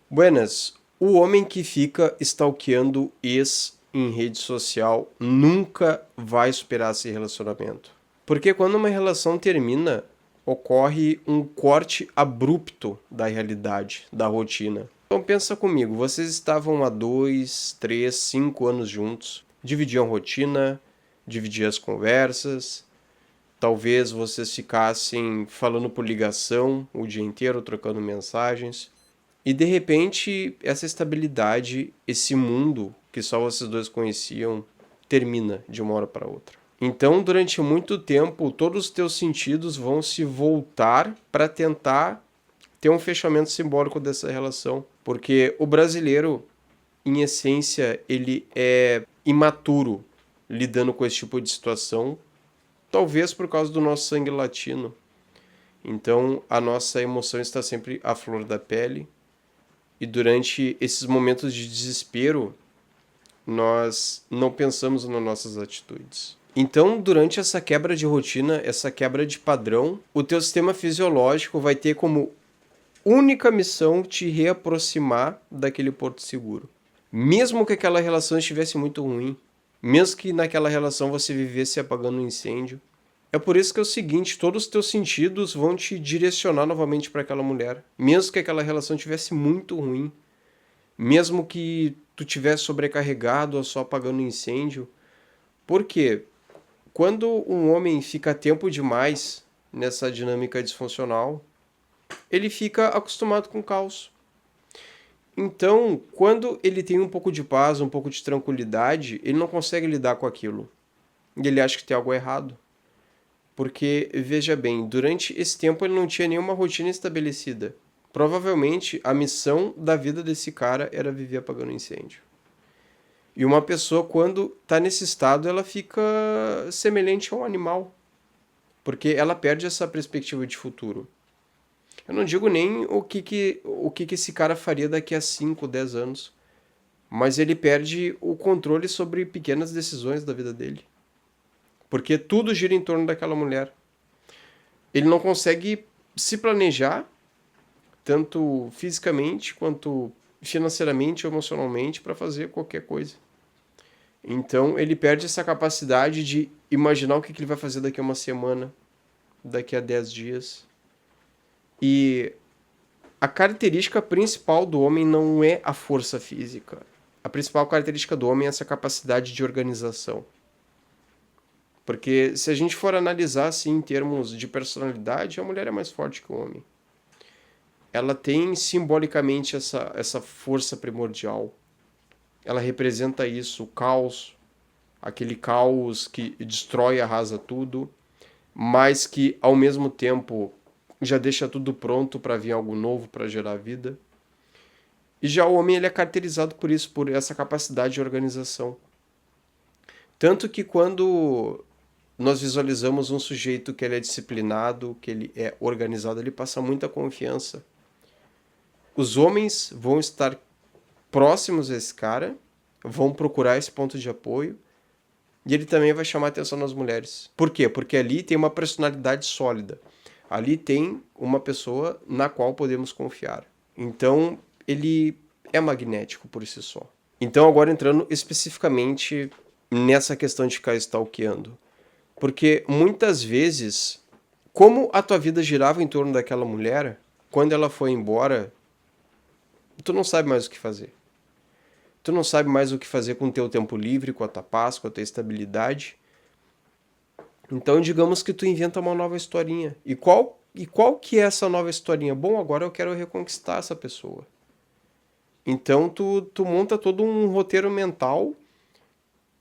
Buenas, o homem que fica stalkeando ex em rede social nunca vai superar esse relacionamento. Porque quando uma relação termina, ocorre um corte abrupto da realidade, da rotina. Então pensa comigo, vocês estavam há 2, 3, 5 anos juntos, dividiam rotina, dividiam as conversas, talvez vocês ficassem falando por ligação o dia inteiro, trocando mensagens. E de repente, essa estabilidade, esse mundo que só vocês dois conheciam, termina de uma hora para outra. Então, durante muito tempo, todos os teus sentidos vão se voltar para tentar ter um fechamento simbólico dessa relação. Porque o brasileiro, em essência, ele é imaturo lidando com esse tipo de situação, talvez por causa do nosso sangue latino. Então, a nossa emoção está sempre à flor da pele. E durante esses momentos de desespero, nós não pensamos nas nossas atitudes. Então, durante essa quebra de rotina, essa quebra de padrão, o teu sistema fisiológico vai ter como única missão te reaproximar daquele porto seguro. Mesmo que aquela relação estivesse muito ruim, mesmo que naquela relação você vivesse apagando um incêndio. É por isso que é o seguinte, todos os teus sentidos vão te direcionar novamente para aquela mulher. Mesmo que aquela relação estivesse muito ruim, mesmo que tu tivesse sobrecarregado ou só apagando incêndio. Por quê? Quando um homem fica tempo demais nessa dinâmica disfuncional, ele fica acostumado com o caos. Então, quando ele tem um pouco de paz, um pouco de tranquilidade, ele não consegue lidar com aquilo. E ele acha que tem algo errado. Porque, veja bem, durante esse tempo ele não tinha nenhuma rotina estabelecida. Provavelmente a missão da vida desse cara era viver apagando incêndio. E uma pessoa, quando está nesse estado, ela fica semelhante a um animal. Porque ela perde essa perspectiva de futuro. Eu não digo nem o que esse cara faria daqui a 5, 10 anos. Mas ele perde o controle sobre pequenas decisões da vida dele. Porque tudo gira em torno daquela mulher. Ele não consegue se planejar, tanto fisicamente quanto financeiramente ou emocionalmente, para fazer qualquer coisa. Então ele perde essa capacidade de imaginar o que ele vai fazer daqui a uma semana, daqui a 10 dias. E a característica principal do homem não é a força física. A principal característica do homem é essa capacidade de organização. Porque se a gente for analisar assim em termos de personalidade, a mulher é mais forte que o homem. Ela tem simbolicamente essa força primordial. Ela representa isso, o caos, aquele caos que destrói e arrasa tudo, mas que ao mesmo tempo já deixa tudo pronto para vir algo novo, para gerar vida. E já o homem ele é caracterizado por isso, por essa capacidade de organização. Tanto que quando nós visualizamos um sujeito que ele é disciplinado, que ele é organizado, ele passa muita confiança. Os homens vão estar próximos a esse cara, vão procurar esse ponto de apoio, e ele também vai chamar a atenção das mulheres. Por quê? Porque ali tem uma personalidade sólida. Ali tem uma pessoa na qual podemos confiar. Então, ele é magnético por si só. Então, agora entrando especificamente nessa questão de ficar stalkeando. Porque muitas vezes, como a tua vida girava em torno daquela mulher, quando ela foi embora, tu não sabe mais o que fazer. Tu não sabe mais o que fazer com o teu tempo livre, com a tua paz, com a tua estabilidade. Então, digamos que tu inventa uma nova historinha. E qual que é essa nova historinha? Bom, agora eu quero reconquistar essa pessoa. Então, tu monta todo um roteiro mental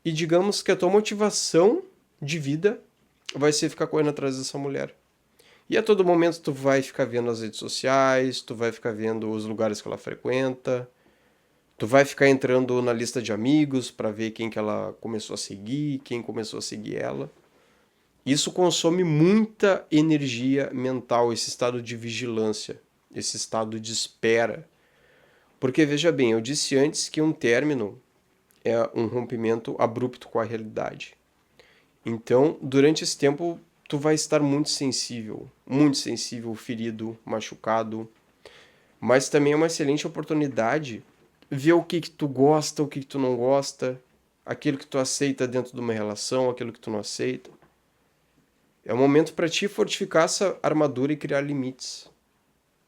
e digamos que a tua motivação de vida vai ser ficar correndo atrás dessa mulher. E a todo momento tu vai ficar vendo as redes sociais, tu vai ficar vendo os lugares que ela frequenta, tu vai ficar entrando na lista de amigos para ver quem que ela começou a seguir, quem começou a seguir ela. Isso consome muita energia mental, esse estado de vigilância, esse estado de espera. Porque veja bem, eu disse antes que um término é um rompimento abrupto com a realidade. Então, durante esse tempo, tu vai estar muito sensível, ferido, machucado. mas também é uma excelente oportunidade ver o que que tu gosta, o que que tu não gosta, aquilo que tu aceita dentro de uma relação, aquilo que tu não aceita. É um momento para ti fortificar essa armadura e criar limites.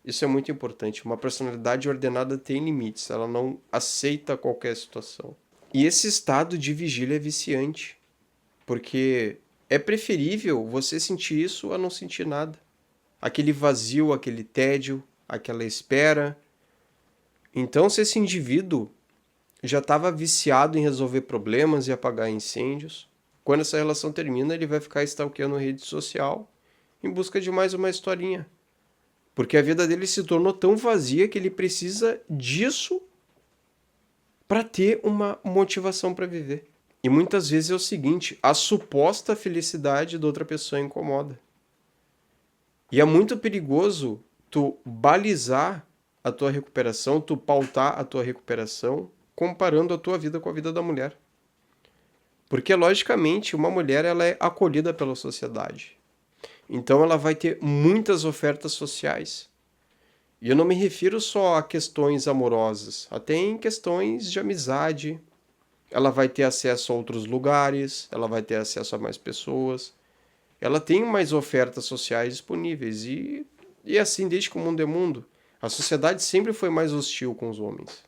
Isso é muito importante. Uma personalidade ordenada tem limites, ela não aceita qualquer situação. E esse estado de vigília é viciante, porque é preferível você sentir isso a não sentir nada. Aquele vazio, aquele tédio, aquela espera. Então, se esse indivíduo já estava viciado em resolver problemas e apagar incêndios, quando essa relação termina, ele vai ficar stalkeando rede social em busca de mais uma historinha. Porque a vida dele se tornou tão vazia que ele precisa disso para ter uma motivação para viver. E muitas vezes é o seguinte, a suposta felicidade da outra pessoa incomoda. E é muito perigoso tu balizar a tua recuperação, tu pautar a tua recuperação comparando a tua vida com a vida da mulher. Porque, logicamente, uma mulher ela é acolhida pela sociedade. Então ela vai ter muitas ofertas sociais. E eu não me refiro só a questões amorosas, até em questões de amizade. Ela vai ter acesso a outros lugares, ela vai ter acesso a mais pessoas. Ela tem mais ofertas sociais disponíveis. E assim, desde que o mundo é mundo, a sociedade sempre foi mais hostil com os homens.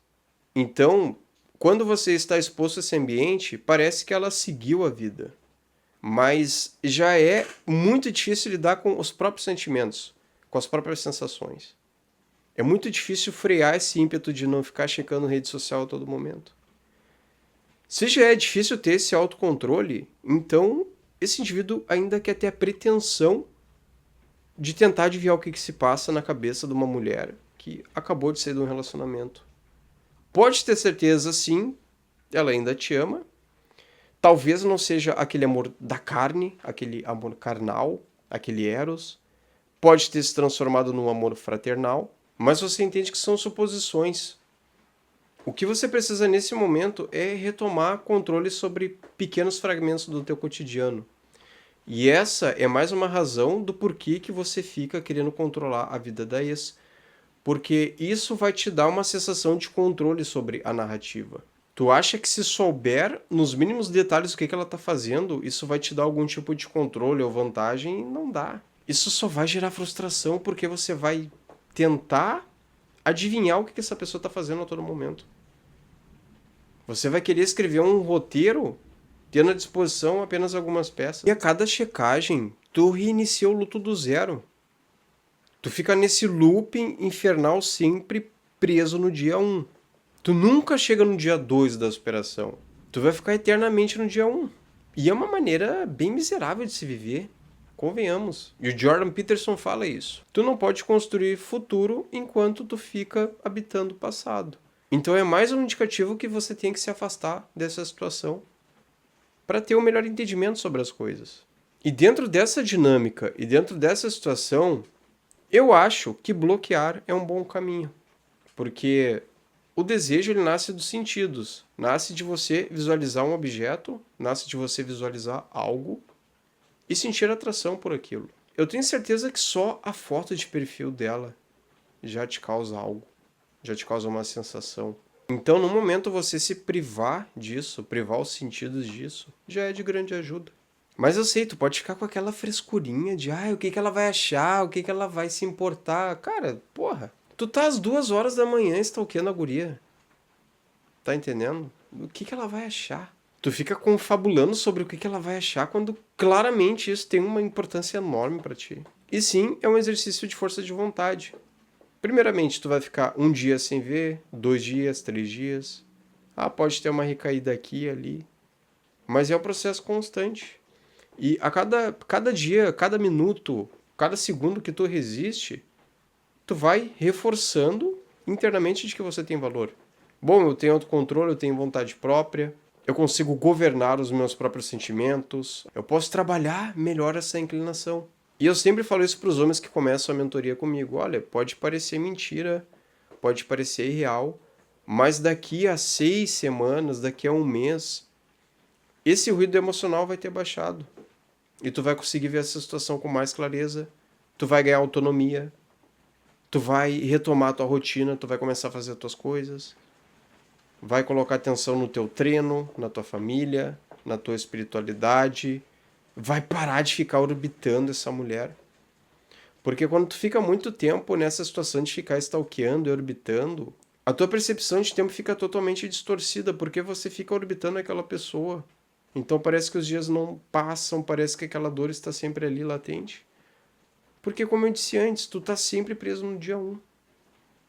Então, quando você está exposto a esse ambiente, parece que ela seguiu a vida. Mas já é muito difícil lidar com os próprios sentimentos, com as próprias sensações. É muito difícil frear esse ímpeto de não ficar checando rede social a todo momento. Se já é difícil ter esse autocontrole, então esse indivíduo ainda quer ter a pretensão de tentar adivinhar o que se passa na cabeça de uma mulher que acabou de sair de um relacionamento. Pode ter certeza, sim, ela ainda te ama. Talvez não seja aquele amor da carne, aquele amor carnal, aquele eros. Pode ter se transformado num amor fraternal, mas você entende que são suposições. O que você precisa nesse momento é retomar controle sobre pequenos fragmentos do teu cotidiano. E essa é mais uma razão do porquê que você fica querendo controlar a vida da ex. Porque isso vai te dar uma sensação de controle sobre a narrativa. Tu acha que se souber nos mínimos detalhes o que ela está fazendo, isso vai te dar algum tipo de controle ou vantagem? Não dá. Isso só vai gerar frustração porque você vai tentar adivinhar o que essa pessoa está fazendo a todo momento. Você vai querer escrever um roteiro tendo à disposição apenas algumas peças. E a cada checagem, tu reinicia o luto do zero. Tu fica nesse looping infernal sempre preso no dia 1. Tu nunca chega no dia 2 da superação. Tu vai ficar eternamente no dia 1. E é uma maneira bem miserável de se viver. Convenhamos. E o Jordan Peterson fala isso. Tu não pode construir futuro enquanto tu fica habitando o passado. Então é mais um indicativo que você tem que se afastar dessa situação para ter um melhor entendimento sobre as coisas. E dentro dessa dinâmica e dentro dessa situação, eu acho que bloquear é um bom caminho. Porque o desejo ele nasce dos sentidos. Nasce de você visualizar um objeto, nasce de você visualizar algo e sentir atração por aquilo. Eu tenho certeza que só a foto de perfil dela já te causa algo, já te causa uma sensação. Então, no momento você se privar disso, privar os sentidos disso, já é de grande ajuda. Mas eu sei, tu pode ficar com aquela frescurinha de o que ela vai achar, o que ela vai se importar. Cara, porra, tu tá às 2 horas da manhã stalkeando a guria. Tá entendendo? O que ela vai achar? Tu fica confabulando sobre o que ela vai achar quando claramente isso tem uma importância enorme pra ti. E sim, é um exercício de força de vontade. Primeiramente, tu vai ficar um dia sem ver, 2 dias, 3 dias. Pode ter uma recaída aqui e ali. Mas é um processo constante. E a cada dia, cada minuto, cada segundo que tu resiste, tu vai reforçando internamente de que você tem valor. Bom, eu tenho autocontrole, eu tenho vontade própria, eu consigo governar os meus próprios sentimentos, eu posso trabalhar melhor essa inclinação. E eu sempre falo isso para os homens que começam a mentoria comigo. Olha, pode parecer mentira, pode parecer irreal, mas daqui a 6 semanas, daqui a um mês, esse ruído emocional vai ter baixado. E tu vai conseguir ver essa situação com mais clareza, tu vai ganhar autonomia, Tu vai retomar a tua rotina, tu vai começar a fazer as tuas coisas, vai colocar atenção no teu treino, na tua família, na tua espiritualidade, vai parar de ficar orbitando essa mulher. Porque quando tu fica muito tempo nessa situação de ficar stalkeando e orbitando, a tua percepção de tempo fica totalmente distorcida, porque você fica orbitando aquela pessoa. Então parece que os dias não passam, parece que aquela dor está sempre ali latente. Porque, como eu disse antes, tu tá sempre preso no dia 1.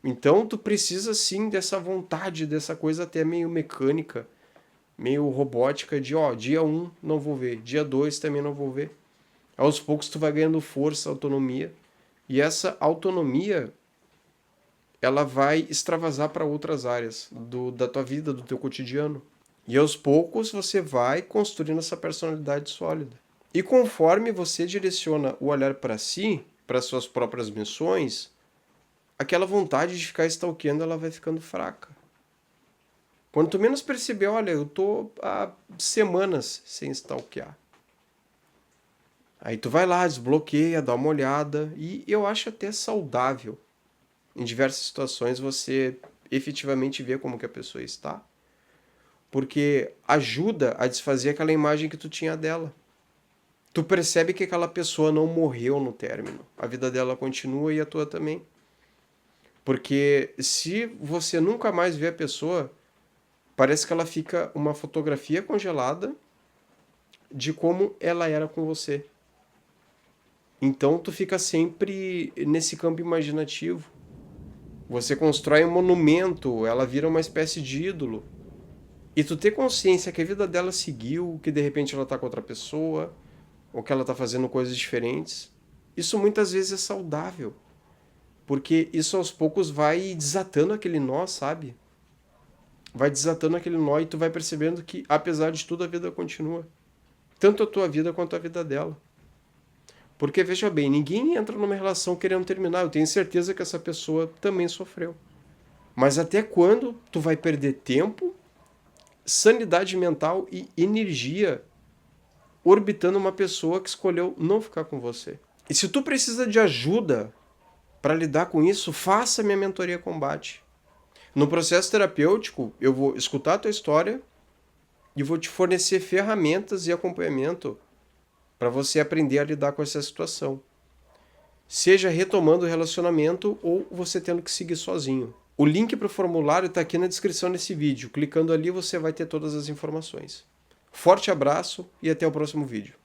Então tu precisa sim dessa vontade, dessa coisa até meio mecânica, meio robótica de, dia 1 não vou ver, dia 2 também não vou ver. Aos poucos tu vai ganhando força, autonomia. E essa autonomia, ela vai extravasar para outras áreas da tua vida, do teu cotidiano. E aos poucos você vai construindo essa personalidade sólida. E conforme você direciona o olhar para si, para suas próprias missões, aquela vontade de ficar stalkeando, ela vai ficando fraca. Quando tu menos perceber, olha, eu tô há semanas sem stalkear. Aí tu vai lá, desbloqueia, dá uma olhada, e eu acho até saudável, em diversas situações, você efetivamente ver como que a pessoa está, porque ajuda a desfazer aquela imagem que tu tinha dela. Tu percebe que aquela pessoa não morreu no término, a vida dela continua e a tua também. Porque se você nunca mais vê a pessoa, parece que ela fica uma fotografia congelada de como ela era com você. Então tu fica sempre nesse campo imaginativo. Você constrói um monumento, ela vira uma espécie de ídolo. E tu ter consciência que a vida dela seguiu, que de repente ela tá com outra pessoa, ou que ela tá fazendo coisas diferentes, isso muitas vezes é saudável. Porque isso aos poucos vai desatando aquele nó, sabe? Vai desatando aquele nó e tu vai percebendo que, apesar de tudo, a vida continua. Tanto a tua vida quanto a vida dela. Porque, veja bem, ninguém entra numa relação querendo terminar. Eu tenho certeza que essa pessoa também sofreu. Mas até quando tu vai perder tempo, sanidade mental e energia orbitando uma pessoa que escolheu não ficar com você? E se tu precisa de ajuda para lidar com isso, faça minha mentoria combate. No processo terapêutico, eu vou escutar a tua história e vou te fornecer ferramentas e acompanhamento para você aprender a lidar com essa situação. Seja retomando o relacionamento ou você tendo que seguir sozinho. O link para o formulário está aqui na descrição desse vídeo. Clicando ali você vai ter todas as informações. Forte abraço e até o próximo vídeo.